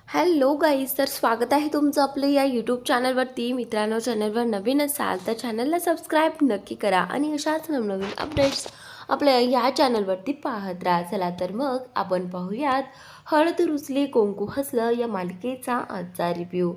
Hello guys, तर स्वागत आहे तुमचं आपलं या यूट्यूब चॅनलवरती. मित्रांनो, चॅनलवर नवीन असाल तर चॅनलला सबस्क्राईब नक्की करा आणि अशाच नवनवीन अपडेट्स आपल्या या चॅनलवरती पाहत राहा. चला तर मग आपण पाहूयात हळद रुसली कुंकू हसलं या मालिकेचा आजचा रिव्ह्यू.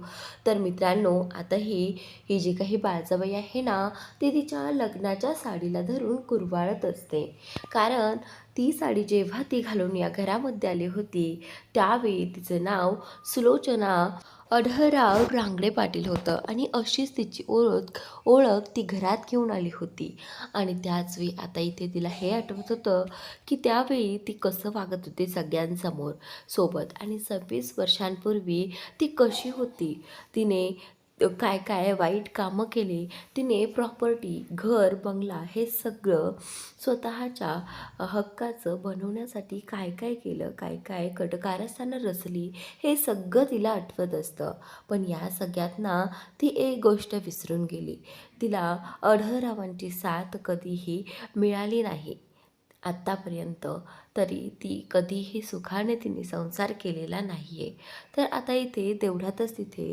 तर मित्रांनो, आता ही जी काही बाळजाबाई आहे ना, ती तिच्या लग्नाच्या साडीला धरून कुरवाळत असते. कारण ती साडी जेव्हा ती घालून या घरामध्ये आली होती त्यावेळी तिचं नाव सुलोचना अढळराव रांगडे पाटील होतं आणि अशीच तिची ओळख ती घरात घेऊन आली होती. आणि त्याचवेळी आता इथे तिला हे आठवत होतं की त्यावेळी ती कसं वागत होती सगळ्यांसमोर सोबत, आणि 26 वर्षांपूर्वी ती कशी होती, तिने काय काय वाईट कामं केली, तिने प्रॉपर्टी घर बंगला हे सगळं स्वतःच्या हक्काचं बनवण्यासाठी काय काय केलं, काय काय कारस्थानं रचली, हे सगळं तिला आठवत असतं. पण या सगळ्यात ना ती एक गोष्ट विसरून गेली. तिला अढळरावांची साथ कधीही मिळाली नाही आत्तापर्यंत. तरी ती कधीही सुखाने तिने संसार केलेला नाही आहे. तर आता इथे तेवढ्यातच तिथे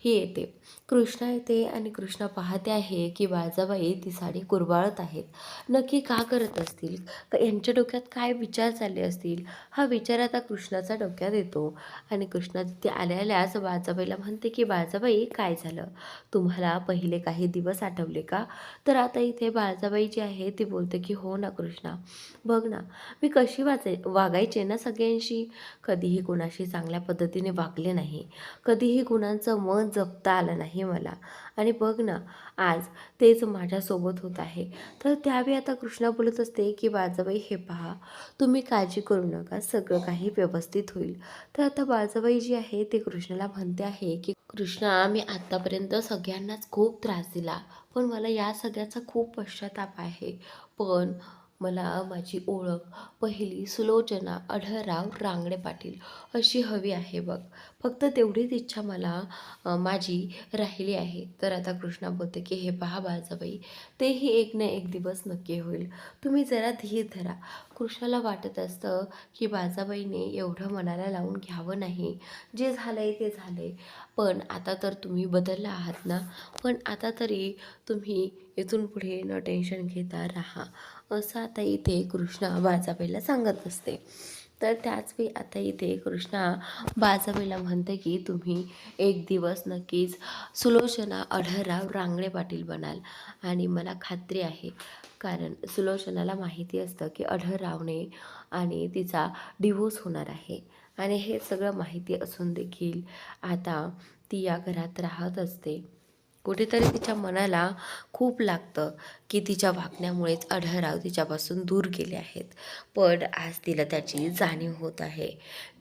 ही येते, कृष्णा येते आणि कृष्णा पाहते आहे की बाळजाबाई ती साडी कुरवाळत आहेत. नक्की का करत असतील, यांच्या डोक्यात काय विचार चालले असतील, हा विचार आता कृष्णाच्या डोक्यात येतो. आणि कृष्णा तिथे आल्याच बाळजाबाईला म्हणते की बाळजाबाई, काय झालं, तुम्हाला पहिले काही दिवस आठवले का? तर आता इथे बाळजाबाई जी आहे ती बोलते की हो ना कृष्णा, बघ ना, मी कशी वागायचे ना सगळ्यांशी. कधीही कुणाशी चांगल्या पद्धतीने वागले नाही, कधीही कुणाचं मन जपता आलं नाही मला. आणि बघ ना, आज तेच माझ्यासोबत होत आहे. तर त्यावेळी आता कृष्णा बोलत असते की बाळजाबाई, हे पहा, तुम्ही काळजी करू नका, सगळं काही व्यवस्थित होईल. तर आता बाळजाबाई जी आहे ते कृष्णाला म्हणते आहे की कृष्णा, मी आत्तापर्यंत सगळ्यांनाच खूप त्रास दिला, पण मला या सगळ्याचा खूप पश्चाताप आहे. पण मला माझी ओळख पहिली सुलोचना अढळराव रांगडे पाटील अशी हवी आहे बघ. फक्त तेवढीच इच्छा मला माझी राहिली आहे. तर आता कृष्णा बोलते की हे पहा बाळजाबाई, तेही एक ना एक दिवस नक्की होईल, तुम्ही जरा धीर धरा. कृष्णाला वाटत असतं की बाळजाबाईने एवढं मनाला लावून घ्यावं नाही, जे झालंय ते झालंय. पण आता तर तुम्ही बदलला आहात ना, पण आता तरी तुम्ही इथून पुढे न टेन्शन घेता राहा, असं आता इथे कृष्णा बाळजाबाईला सांगत असते. तर त्याच वेळी आता इथे कृष्णा बाळजाबाईला म्हणते की तुम्ही एक दिवस नक्कीच सुलोचना अढळराव रांगडे पाटील बनाल. आणि मला खात्री आहे, कारण सुलोचनाला माहिती असतं की अढळरावने आणि तिचा डिवोर्स होणार आहे. आणि हे सगळं माहिती असून देखील आता ती या घरात राहत असते. कुठेतरी तिच्या मनाला खूप लागतं की तिच्या वागण्यामुळेच अढळराव तिच्यापासून दूर गेले आहेत. पण आज तिला त्याची जाणीव होत आहे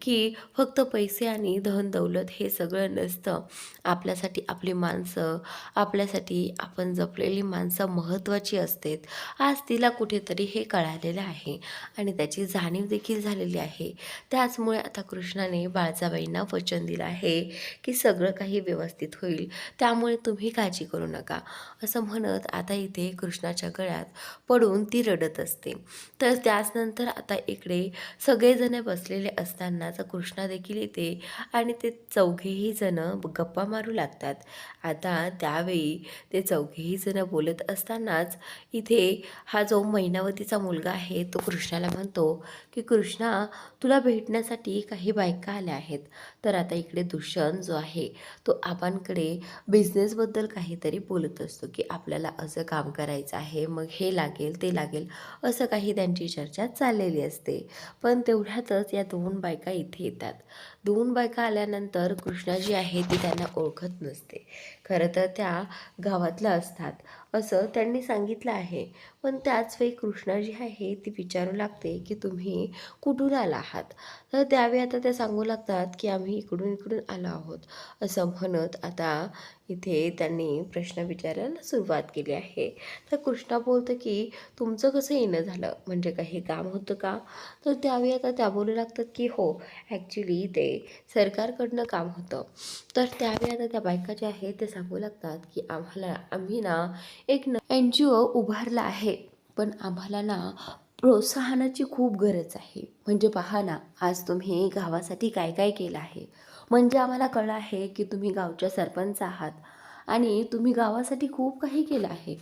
की फक्त पैसे आणि धन दौलत हे सगळं नसतं. आपल्यासाठी आपली माणसं, आपल्यासाठी आपण जपलेली माणसं महत्त्वाची असतात. आज तिला कुठेतरी हे कळालेलं आहे आणि त्याची जाणीव देखील झालेली आहे. त्याचमुळे आता कृष्णाने बाळजाबाईंना वचन दिलं आहे की सगळं काही व्यवस्थित होईल, त्यामुळे तुम्ही काळजी करू नका, असं म्हणत आता इथे कृष्णाच्या गळ्यात पडून ती रडत असते. तर त्याचनंतर आता इकडे सगळेजण बसलेले असतानाच कृष्णा देखील येते आणि ते चौघेही जण गप्पा मारू लागतात. आता त्यावेळी ते चौघेही जण बोलत असतानाच इथे हा जो मैनावतीचा मुलगा आहे तो कृष्णाला म्हणतो की कृष्णा, तुला भेटण्यासाठी काही बायका आल्या आहेत. तर आता इकडे दुष्यंत जो आहे तो आबांकडे बिझनेसबद्दल काहीतरी बोलत असतो की आपल्याला असं काम करायचं आहे, मग हे लागेल ते लागेल, असं काही त्यांची चर्चा चाललेली असते. पण तेवढ्यातच या दोन बायका इथे येतात. दोन बायका आल्यानंतर कृष्णा जी आहे ती त्यांना ओळखत नसते. खरं तर त्या गावातल्या असतात असं त्यांनी सांगितलं आहे. पण त्याच वेळी कृष्णा जी आहे ती विचारू लागते की तुम्ही कुठून आला आहात. तर त्यावेळी आता त्या सांगू लागतात की आम्ही इकडून इकडून आलो आहोत, असं म्हणत आता इथे त्यांनी प्रश्न विचारायला सुरुवात केली आहे. तर कृष्णा बोलतं की तुमचं कसं येणं झालं, म्हणजे काही काम होतं का? तर त्यावेळी आता त्या बोलू लागतात की हो, ॲक्च्युली ते सरकारकडनं काम होतं. तर त्यावेळी आता त्या बायका ज्या आहेत ते सांगू लागतात की आम्ही ना एक NGO उभारला आहे, पण आम्हाला ना प्रोत्साहनाची खूप गरज आहे. म्हणजे पहा ना, आज तुम्ही गावासाठी काय काय केलं आहे, म्हणजे आम्हाला कळलं आहे की तुम्ही गावच्या सरपंच आहात आणि तुम्ही गावासाठी खूप काही केलं आहे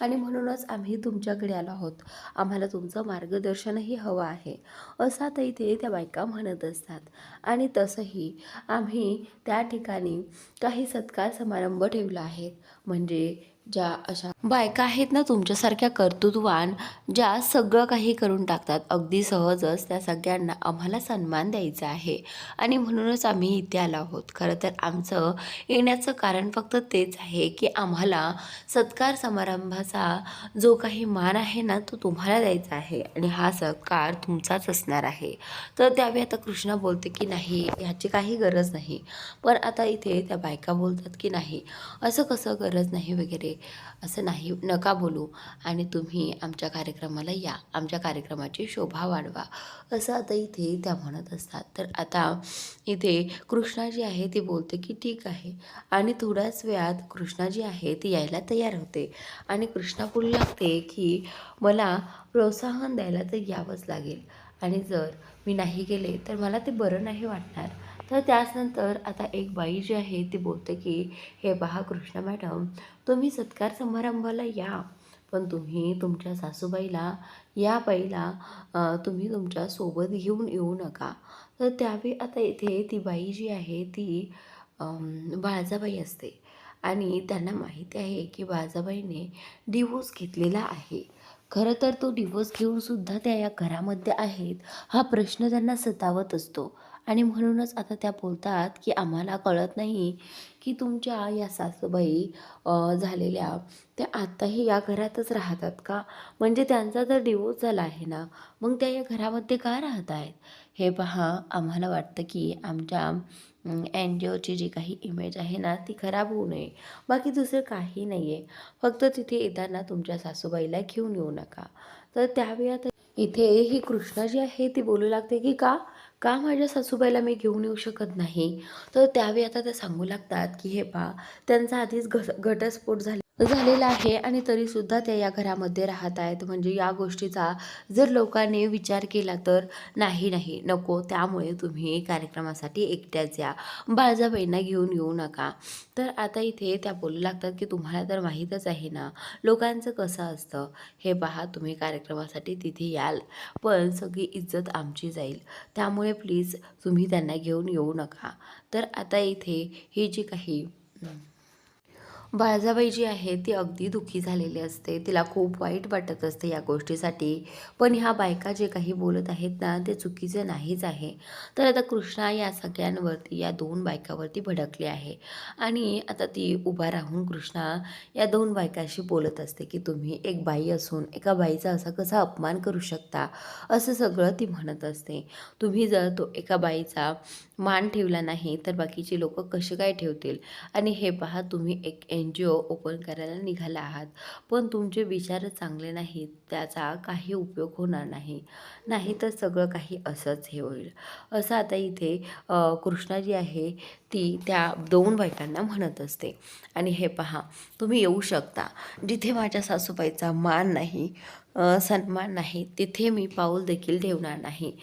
आणि म्हणूनच आम्ही तुमच्याकडे आलो आहोत. आम्हाला तुमचं मार्गदर्शनही हवं आहे, असं आता इथे त्या बायका म्हणत असतात. आणि तसंही आम्ही त्या ठिकाणी काही सत्कार समारंभ ठेवला आहे. म्हणजे ज्या अशा बायका आहेत ना तुमच्यासारख्या कर्तृत्ववान, ज्या सगळं काही करून टाकतात अगदी सहजच, त्या सगळ्यांना आम्हाला सन्मान द्यायचा आहे आणि म्हणूनच आम्ही इथे आलो आहोत. खरं तर आमचं येण्याचं कारण फक्त तेच आहे की आम्हाला सत्कार समारंभाचा जो काही मान आहे ना तो तुम्हाला द्यायचा आहे आणि हा सत्कार तुमचाच असणार आहे. तर त्यावेळी आता कृष्णा बोलते की नाही, ह्याची काही गरज नाही. पण आता इथे त्या बायका बोलतात की नाही, असं कसं गरज नाही वगैरे, असं नाही, नका बोलू आणि तुम्ही आमच्या कार्यक्रमाला या, आमच्या कार्यक्रमाची शोभा वाढवा, असं आता इथे त्या म्हणत असतात. तर आता इथे कृष्णा जी आहे ती बोलते की ठीक आहे आणि थोड्याच वेळात कृष्णा जी आहे ती यायला तयार होते आणि कृष्णा बोलू लागते की मला प्रोत्साहन द्यायला तर यावंच लागेल आणि जर मी नाही गेले तर मला ते बरं नाही वाटणार. तर त्याचनंतर आता एक बाई जी आहे ती बोलते की हे पहा कृष्णा मॅडम, तुम्ही सत्कार समारंभाला या, पण तुम्ही तुमच्या सासूबाईला या बाईला तुम्ही तुमच्या सोबत घेऊन येऊ नका. तर त्यावेळी आता इथे ती बाई जी आहे ती बाळजाबाई असते आणि त्यांना माहिती आहे की बाळजाबाईने डिवोर्स घेतलेला आहे. खरं तर तो डिवोर्स घेऊनसुद्धा त्या या घरामध्ये आहेत, हा प्रश्न त्यांना सतावत असतो आणि म्हणूनच आता त्या बोलतात की आम्हाला कळत नाही की तुमच्या या सासूबाई झालेल्या त्या आत्ताही या घरातच राहतात का? म्हणजे त्यांचा जर डिवोर्स झाला आहे ना, मग त्या या घरामध्ये का राहत आहेत? हे पहा, आम्हाला वाटतं की आमच्या एन जी ओची जी काही इमेज आहे ना ती खराब होऊ नये, बाकी दुसरं काही नाही आहे. फक्त तिथे येताना तुमच्या सासूबाईला घेऊन येऊ नका. तर त्यावेळी आता इथे ही कृष्णा जी आहे ती बोलू लागते की का का माझ्या सासूबाईला मी घेऊन येऊ शकत नाही. तर त्यावेळी आता ते सांगू लागतात की हे पहा, त्यांचा आधीच घटस्फोट झालेला आहे आणि तरीसुद्धा त्या या घरामध्ये राहत आहेत. म्हणजे या गोष्टीचा जर लोकांनी विचार केला तर नाही नाही नको, त्यामुळे तुम्ही कार्यक्रमासाठी एकट्याच या, बाळजाबाईंना घेऊन येऊ नका. तर आता इथे त्या बोलू लागतात की तुम्हाला तर माहीतच आहे ना लोकांचं कसं असतं. हे पहा, तुम्ही कार्यक्रमासाठी तिथे याल पण सगळी इज्जत आमची जाईल, त्यामुळे प्लीज तुम्ही त्यांना घेऊन येऊ नका. तर आता इथे ही जी काही बाळजाबाई जी आहे ती अगदी दुःखी झालेली असते, तिला खूप वाईट वाटत असते या गोष्टीसाठी. पण ह्या बायका जे काही बोलत आहेत ना ते चुकीचं नाहीच आहे. तर आता कृष्णा या सगळ्यांवरती, या दोन बायकावरती भडकले आहे आणि आता ती उभा राहून कृष्णा या दोन बायकाशी बोलत असते की तुम्ही एक बाई असून एका बाईचा असा कसा अपमान करू शकता, असं सगळं ती म्हणत असते. तुम्ही जर तो एका बाईचा मान ठेवला नाही तर बाकीचे लोक कसे काय ठेवतील. आणि हे पहा, तुम्ही एक NGO ओपन करायला निघाला आहात, पण तुमचे विचारच चांगले नाहीत, त्याचा काही उपयोग होणार नाही, नाही तर सगळं काही असंच हे होईल, असं आता इथे कृष्णा जी आहे ती त्या दोन बायकांना म्हणत असते. आणि हे पहा, तुम्ही येऊ शकता, जिथे माझ्या सासूबाईचा मान नाही, सन्मान नाही, तिथे मी पाऊल देखील ठेवणार नाही.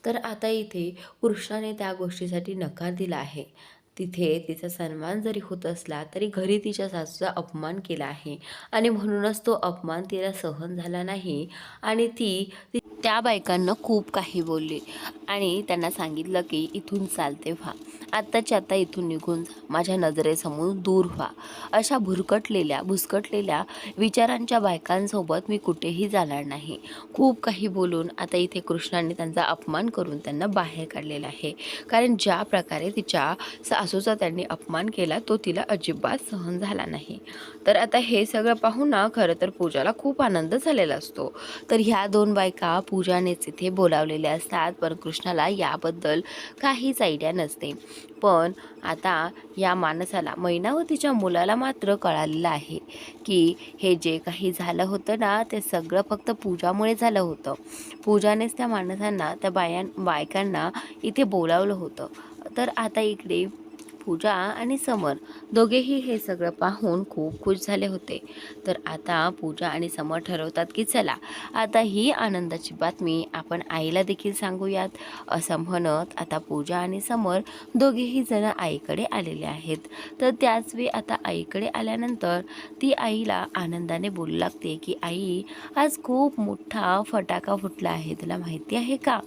तर आता इथे कृष्णाने त्या गोष्टीसाठी नकार दिला आहे. तिथे तिचा सन्मान जरी होत असला तरी घरी तिच्या सासूचा अपमान केला आहे आणि म्हणूनच तो अपमान तिला सहन झाला नाही आणि ती त्या बायकांना खूप काही बोलली आणि त्यांना सांगितलं की इथून चालते व्हा, आत्ताच्या आता इथून निघून जा, माझ्या नजरेसमोर दूर व्हा. अशा भुसकटलेल्या विचारांच्या बायकांसोबत मी कुठेही जाणार नाही. खूप काही बोलून आता इथे कृष्णाने त्यांचा अपमान करून त्यांना बाहेर काढलेला आहे. कारण ज्या प्रकारे तिच्या सासूचा त्यांनी अपमान केला तो तिला अजिबात सहन झाला नाही. तर आता हे सगळं पाहून ना खरं तर पूजाला खूप आनंद झालेला असतो. तर ह्या दोन बायका पूजानेच इथे बोलावलेल्या असतात, पण कृष्णाला याबद्दल काहीच आयडिया नसते. पण आता या माणसाला, मैनावतीच्या मुलाला मात्र कळालेलं आहे की हे जे काही झालं होतं ना ते सगळं फक्त पूजामुळे झालं होतं. पूजानेच त्या माणसांना, त्या बायकांना इथे बोलावलं होतं. तर आता इकडे पूजा आणि समर दोघेही हे सगळं पाहून खूप खुश झाले होते. तर आता पूजा आणि समर ठरवतात की चला आता ही आनंदाची बातमी आपण आईला देखील सांगूयात. असं म्हणत आता पूजा आणि समर दोघेही जण आईकडे आलेले आहेत. तर त्याच वेळी आता आईकडे आल्यानंतर ती आईला आनंदाने बोलू लागते की आई, आज खूप मोठा फटाका फुटला आहे, तुला माहिती आहे का?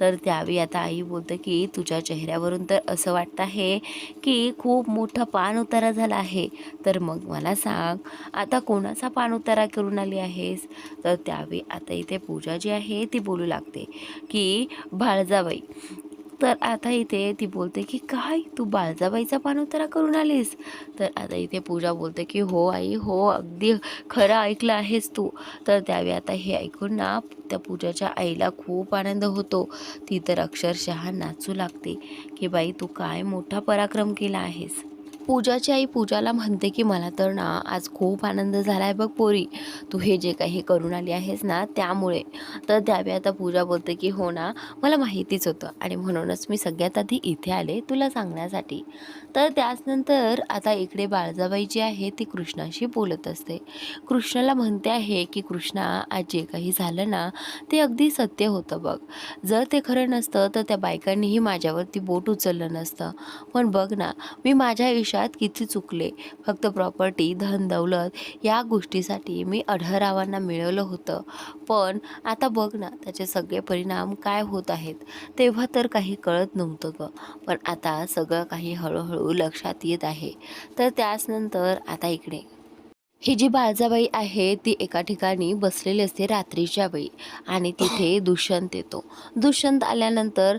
तर त्यावेळी आता आई बोलते की तुझ्या चेहऱ्यावरून तर असं वाटतं आहे की खूप मोठा पान उतारा झाला आहे. तर मग मला सांग, आता कोणाचा पान उतारा करून आली आहेस? तर त्यावेळी आता इथे पूजा जी आहे ती बोलू लागते की बाळजाबाई. तर आता इथे ती बोलते की काय, तू बाळजाबाईचा पाणउतारा करून आलीस? तर आता इथे पूजा बोलते की हो आई, हो, अगदी खरं ऐकलं आहेस तू. तर त्यावेळी आता हे ऐकून ना त्या पूजाच्या आईला खूप आनंद होतो. ती तर अक्षरशः नाचू लागते की बाई, तू काय मोठा पराक्रम केला आहेस. पूजाची आई पूजाला म्हणते की मला तर ना आज खूप आनंद झाला आहे बघ पोरी, तू हे जे काही करून आली आहेस ना त्यामुळे. तर त्यावेळी आता पूजा बोलते की हो ना, मला माहितीच होतं आणि म्हणूनच मी सगळ्यात आधी इथे आले तुला सांगण्यासाठी. तर त्याचनंतर आता इकडे बाळजाबाई जी आहे ती कृष्णाशी बोलत असते. कृष्णाला म्हणते आहे की कृष्णा, आज जे काही झालं ना ते अगदी सत्य होतं बघ. जर ते खरं नसतं तर त्या बायकांनीही माझ्यावरती बोट उचललं नसतं. पण बघ ना, मी माझ्या आयुष्यात किती चुकले. फक्त प्रॉपर्टी, धन दौलत या गोष्टीसाठी मी अढळरावांना मिळवलं होतं. पण आता बघ ना त्याचे सगळे परिणाम काय होत आहेत. तेव्हा तर काही कळत नव्हतं गं. पण आता सगळं काही हळूहळू लक्षात येत आहे. तर त्याचनंतर आता इकडे ही जी बाळजाबाई आहे ती एका ठिकाणी बसलेली असते रात्रीच्या वेळी आणि तिथे दुष्यंत येतो. दुष्यंत आल्यानंतर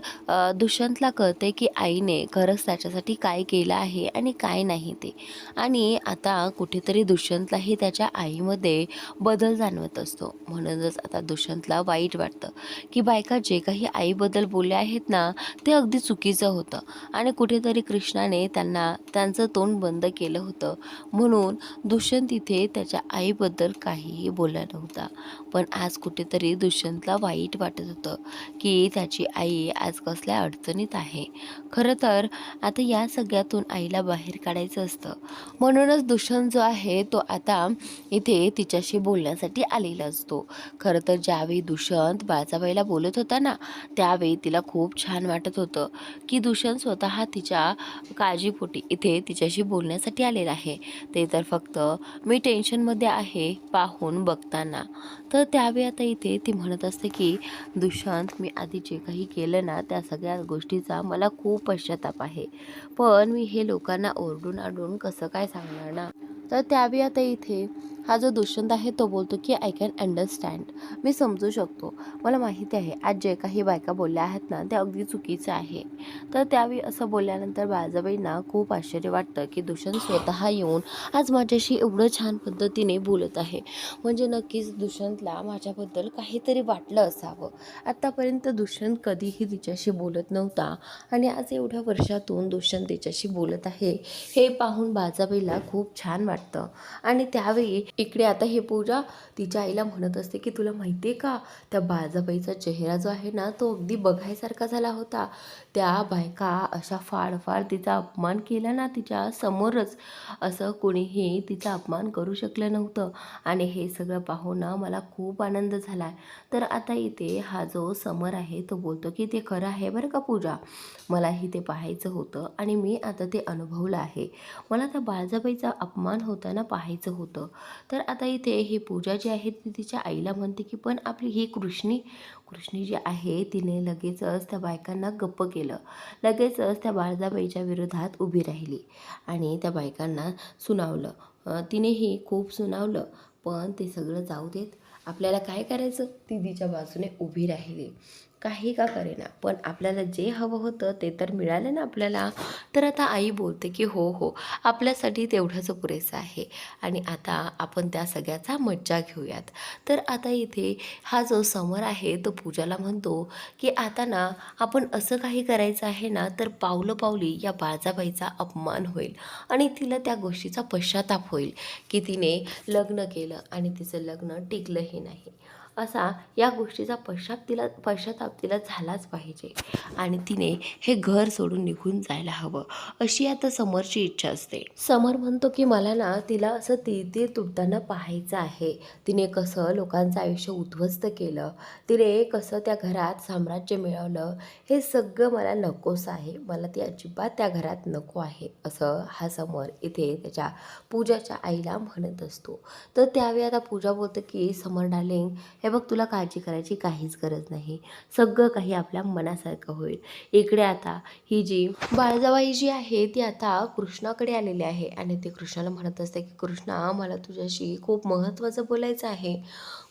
दुष्यंतला कळते की आईने खरंच त्याच्यासाठी काय केलं आहे आणि काय नाही ते. आणि आता कुठेतरी दुष्यंतलाही त्याच्या आईमध्ये बदल जाणवत असतो. म्हणूनच आता दुष्यंतला वाईट वाटतं की बायका जे काही आईबद्दल बोलले आहेत ना ते अगदी चुकीचं होतं आणि कुठेतरी कृष्णाने त्यांचं तोंड बंद केलं होतं. म्हणून दुष्यंत इथे त्याच्या आईबद्दल काहीही बोलला नव्हता. पण आज कुठेतरी दुष्यंतला वाईट वाटत होतं की त्याची आई आज कसल्या अडचणीत आहे. खरं तर आता या सगळ्यातून आईला बाहेर काढायचं असतं. म्हणूनच दुष्यंत जो आहे तो आता इथे तिच्याशी बोलण्यासाठी आलेला असतो. खरं तर ज्यावेळी दुष्यंत बाळजाबाईला बोलत होता ना त्यावेळी तिला खूप छान वाटत होतं की दुष्यंत स्वतः तिच्या काळजीपोटी इथे तिच्याशी बोलण्यासाठी आलेला आहे. ते तर फक्त मी टेन्शनमध्ये आहे पाहून बघताना. तर त्यावेळी आता इथे ती म्हणत असते की दुष्यंत, मी आधी जे काही केलं ना त्या सगळ्या गोष्टीचा मला खूप पश्चाताप आहे. पण मी हे लोकांना ओरडून आडून कसं काय सांगणार ना. तर त्यावेळी आता इथे हा जो दुष्यंत आहे तो बोलतो की आय कॅन अंडरस्टँड, मी समजू शकतो. मला माहिती आहे आज जे काही बायका बोलल्या आहेत ना ते अगदी चुकीचं आहे. तर त्यावेळी असं बोलल्यानंतर बाळजाबाईंना खूप आश्चर्य वाटतं की दुष्यंत स्वतः येऊन आज माझ्याशी एवढं छान पद्धतीने बोलत आहे. म्हणजे नक्कीच दुष्यंतला माझ्याबद्दल काहीतरी वाटलं असावं. आत्तापर्यंत दुष्यंत कधीही तिच्याशी बोलत नव्हता आणि आज एवढ्या वर्षातून दुष्यंत तिच्याशी बोलत आहे हे पाहून बाळजाबाईला खूप छान वाटतं. आणि त्यावेळी इकडे आता हे पूजा तिच्या आईला म्हणत असते की तुला माहिती आहे का, त्या बाळजाबाईचा चेहरा जो आहे ना तो अगदी बघायसारखा झाला होता. त्या बायका अशा फाडफाड तिचा अपमान केला ना तिच्या समोरच, असं कोणीही तिचा अपमान करू शकलं नव्हतं. आणि हे सगळं पाहून ना मला खूप आनंद झाला. तर आता इथे हा जो समर आहे तो बोलतो की ते खरं आहे बरं का पूजा, मलाही ते पाहायचं होतं आणि मी आता ते अनुभवलं आहे. मला त्या बाळजाबाईचा अपमान होताना पाहायचं होतं. तर आता इथे ही पूजा जी आहे ती तिच्या आईला म्हणते की पण आपली ही कृष्णी जी आहे तिने लगेचच त्या बायकांना गप्प केलं. लगेचच त्या बाळजाबाईच्या विरोधात उभी राहिली आणि त्या बायकांना सुनावलं. तिनेही खूप सुनावलं. पण ते सगळं जाऊ देत, आपल्याला काय करायचं, ती तिच्या बाजूने उभी राहिली. काही का करेना पण आपल्याला जे हवं होतं ते तर मिळालं ना आपल्याला. तर आता आई बोलते की हो हो, आपल्यासाठी तेवढंच पुरेसं आहे आणि आता आपण त्या सगळ्याचा मज्जा घेऊयात. तर आता इथे हा जो समर आहे तो पूजाला म्हणतो की आता ना आपण असं काही करायचं आहे ना तर पावलं पावली या बाळजाबाईचा अपमान होईल आणि तिला त्या गोष्टीचा पश्चाताप होईल की तिने लग्न केलं आणि तिचं लग्न टिकलंही नाही. असा या गोष्टीचा पश्चाताप तिला झालाच पाहिजे आणि तिने हे घर सोडून निघून जायला हवं, अशी आता समरची इच्छा असते. समर म्हणतो की मला ना तिला असं तीर तुटताना पाहायचं आहे. तिने कसं लोकांचं आयुष्य उद्ध्वस्त केलं, तिने कसं त्या घरात साम्राज्य मिळवलं, हे सगळं मला नकोस आहे. मला ती अजिबात त्या घरात नको आहे, असं हा समर इथे त्याच्या पूजाच्या आईला म्हणत असतो. तर त्यावेळी आता पूजा बोलते की समर डार्लिंग, हे बघ, तुला काळजी करायची काहीच गरज नाही. सगळं काही आपल्या मनासारखं होईल. इकडे आता ही जी बाळजाबाई जी आहे ती आता कृष्णाकडे आलेली आहे आणि ते कृष्णाला म्हणत असते की कृष्णा, मला तुझ्याशी खूप महत्त्वाचं बोलायचं आहे.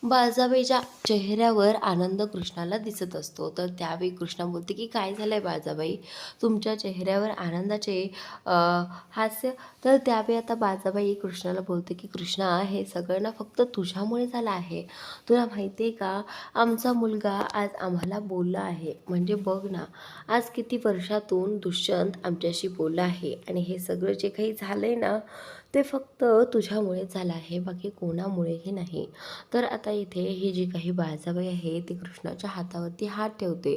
बाळजाबाईच्या चेहऱ्यावर आनंद कृष्णाला दिसत असतो. तर त्यावेळी कृष्णा बोलते की काय झालं आहे बाळजाबाई, तुमच्या चेहऱ्यावर आनंदाचे हास्य. तर त्यावेळी आता बाळजाबाई कृष्णाला बोलते की कृष्णा, हे सगळं ना फक्त तुझ्यामुळे झालं आहे. तुला माहिती आहे का, आमचा मुलगा आज आम्हाला बोलला आहे. म्हणजे बघ ना, आज किती वर्षातून दुष्यंत आमच्याशी बोलला आहे आणि हे सगळं जे काही झालं आहे ना, ते फक्त तुझ्यामुळेच झालं आहे, बाकी कोणामुळेही नाही. तर आता इथे ही जी काही बाळजाबाई आहे ती कृष्णाच्या हातावरती हात ठेवते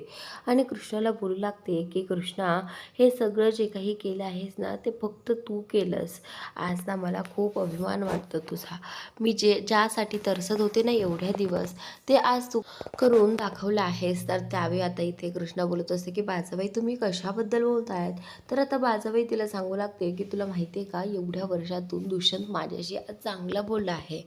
आणि कृष्णाला बोलू लागते की कृष्णा, हे सगळं जे काही केलं आहेस ना, ते फक्त तू केलंस. आज ना मला खूप अभिमान वाटतो तुझा. मी ज्यासाठी तरसत होते ना एवढ्या दिवस, ते आज तू करून दाखवलं आहेस. तर त्यावेळी आता इथे कृष्णा बोलत असते की बाळजाबाई, तुम्ही कशाबद्दल बोलतायत? तर आता बाळजाबाई तिला सांगू लागते की तुला माहिती आहे का, एवढ्या वर्षातून दुष्यंत माझ्याशी आज चांगला बोलला आहे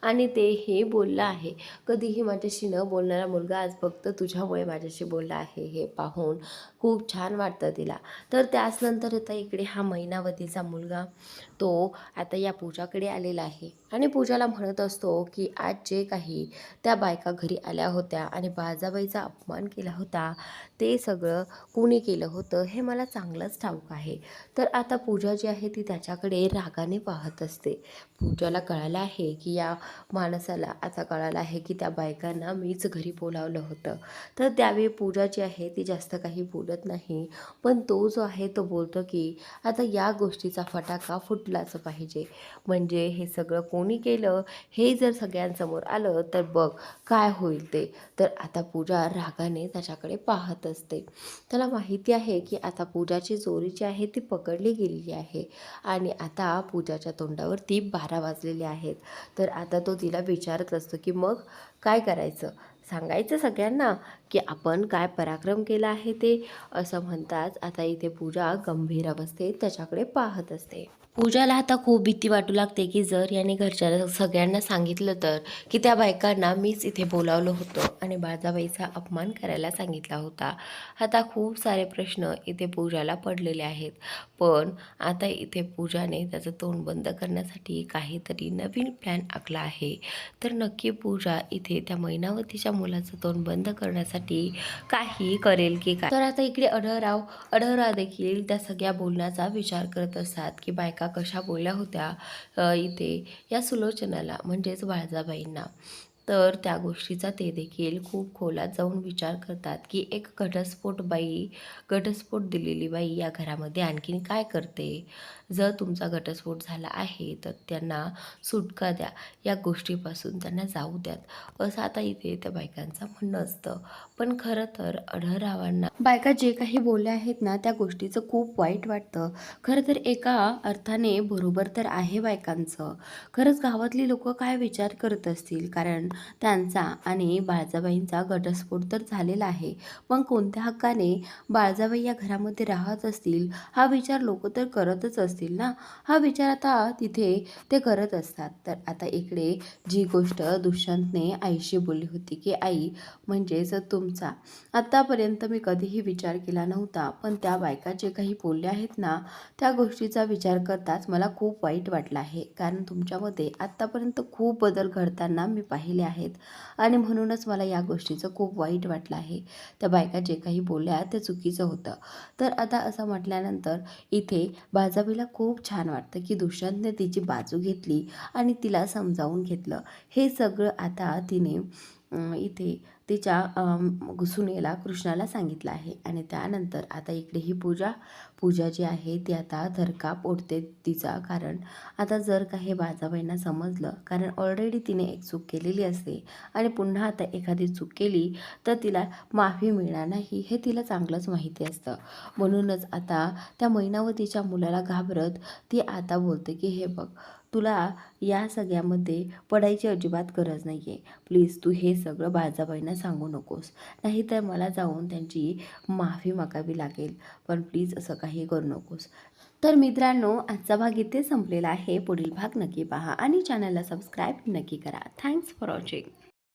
आणि तेही बोलला आहे. कधीही माझ्याशी न बोलणारा मुलगा आज फक्त तुझ्यामुळे माझ्याशी बोलला आहे, हे पाहून खूप छान वाटतं तिला. तर त्याचनंतर आता इकडे हा मैनावतीचा मुलगा तो आता या पूजाकडे आलेला आहे आणि पूजाला म्हणत असतो की आज जे काही त्या बायका घरी आल्या होत्या आणि बाळजाबाईचा अपमान केला होता, ते सगळं कुणी केलं होतं हे मला चांगलंच ठाऊक आहे. तर आता पूजा जी आहे ती त्याच्याकडे रागाने पाहत असते. पूजाला कळालं आहे की या माणसाला आता कळालं आहे की त्या बायकांना मीच घरी बोलावलं होतं. तर त्यावेळी पूजा जी आहे ती जास्त काही बोलत नाही, पण तो जो आहे तो बोलतो की आता या गोष्टीचा फटाका फुटलाच पाहिजे. म्हणजे हे सगळं कोणी केलं हे जर सगळ्यांसमोर आलं तर बघ काय होईल ते. तर आता पूजा रागाने त्याच्याकडे पाहत असते. त्याला माहिती आहे की आता पूजाची चोरी जी आहे ती पकडली गेलेली आहे आणि आता पूजाच्या तोंडावरती 12 वाजलेले आहेत. तर आता तो तिला विचारत असतो की मग काय करायचं? सांगायचं सगळ्यांना की आपण काय पराक्रम केला आहे ते? असं म्हणताच आता इथे पूजा गंभीर अवस्थेत त्याच्याकडे पाहत असते. पूजाला आता खूप भीती वाटू लागते की जर याने घरच्या सगळ्यांना सांगितलं तर की त्या बायकांना मीच इथे बोलावलं होतं आणि बाळजाबाईचा अपमान करायला सांगितला होता. आता खूप सारे प्रश्न इथे पूजाला पडलेले आहेत. पण आता इथे पूजाने त्याचं तोंड बंद करण्यासाठी काहीतरी नवीन प्लॅन आखला आहे. तर नक्की पूजा इथे त्या मैनावतीच्या मुलाचं तोंड बंद करण्यासाठी काही करेल की काय? तर आता इकडे अढळराव देखील त्या सगळ्या बोलण्याचा विचार करत असतात की बायका कशा बोलल्या होत्या इथे या सुलोचनाला, म्हणजेच बाळजाबाईंना. तर त्या गोष्टीचा ते देखील खूप खोलात जाऊन विचार करतात की एक घटस्फोट दिलेली बाई या घरामध्ये आणखीन काय करते? जर तुमचा घटस्फोट झाला आहे तर त्यांना सुटका द्या, या गोष्टीपासून त्यांना जाऊ द्यात, असं आता इथे त्या बायकांचं म्हणणं असतं. पण खरं तर अढळरावांना बायका जे काही बोलल्या आहेत ना त्या गोष्टीचं खूप वाईट वाटतं. खरं तर एका अर्थाने बरोबर तर आहे बायकांचं. खरंच गावातली लोक काय विचार करत असतील, कारण त्यांचा आणि बाळजाबाईंचा घटस्फोट तर झालेला आहे, पण कोणत्या हक्काने बाळजाबाई या घरामध्ये राहत असतील हा विचार लोक तर करतच असतील ना. हा विचार आता तिथे ते करत असतात. तर आता इकडे जी गोष्ट दुष्यंतने आईशी बोलली होती की आई, म्हणजेच तुमचा आत्तापर्यंत मी कधीही विचार केला नव्हता, पण त्या बायका जे काही बोलल्या आहेत ना त्या गोष्टीचा विचार करताच मला खूप वाईट वाटलं आहे, कारण तुमच्यामध्ये आत्तापर्यंत खूप बदल घडताना मी पाहिले आहेत आणि म्हणूनच मला या गोष्टीचं खूप वाईट वाटलं आहे. त्या बायका जे काही बोलल्या ते चुकीचं होतं. तर आता असं म्हटल्यानंतर इथे बाळजाबाईला खूप छान वाटतं की दुष्यंतने तिची बाजू घेतली आणि तिला समजावून घेतलं. हे सगळं आता तिने इथे तिच्या सुनेला कृष्णाला सांगितलं आहे. आणि त्यानंतर आता इकडे ही पूजा जी आहे ती आता थरकाप ओढते तिचा. कारण आता जर का हे बाजाबाईंना समजलं, कारण ऑलरेडी तिने एक चूक केलेली असते आणि पुन्हा आता एखादी चूक केली तर तिला माफी मिळणार नाही हे तिला चांगलंच माहिती असतं. म्हणूनच आता त्या मैनावतीच्या मुलाला घाबरत ती आता बोलते की हे बघ, तुला या सगळ्यामध्ये पडायची अजिबात गरज नाही आहे. प्लीज तू हे सगळं बाजाबाईंना सांगू नकोस, नाहीतर मला जाऊन त्यांची माफी मागावी लागेल. पण प्लीज असं काही करू नकोस. तर मित्रांनो, आजचा भाग इथे संपलेला आहे. पुढील भाग नक्की पहा आणि चॅनलला सबस्क्राईब नक्की करा. Thanks for watching.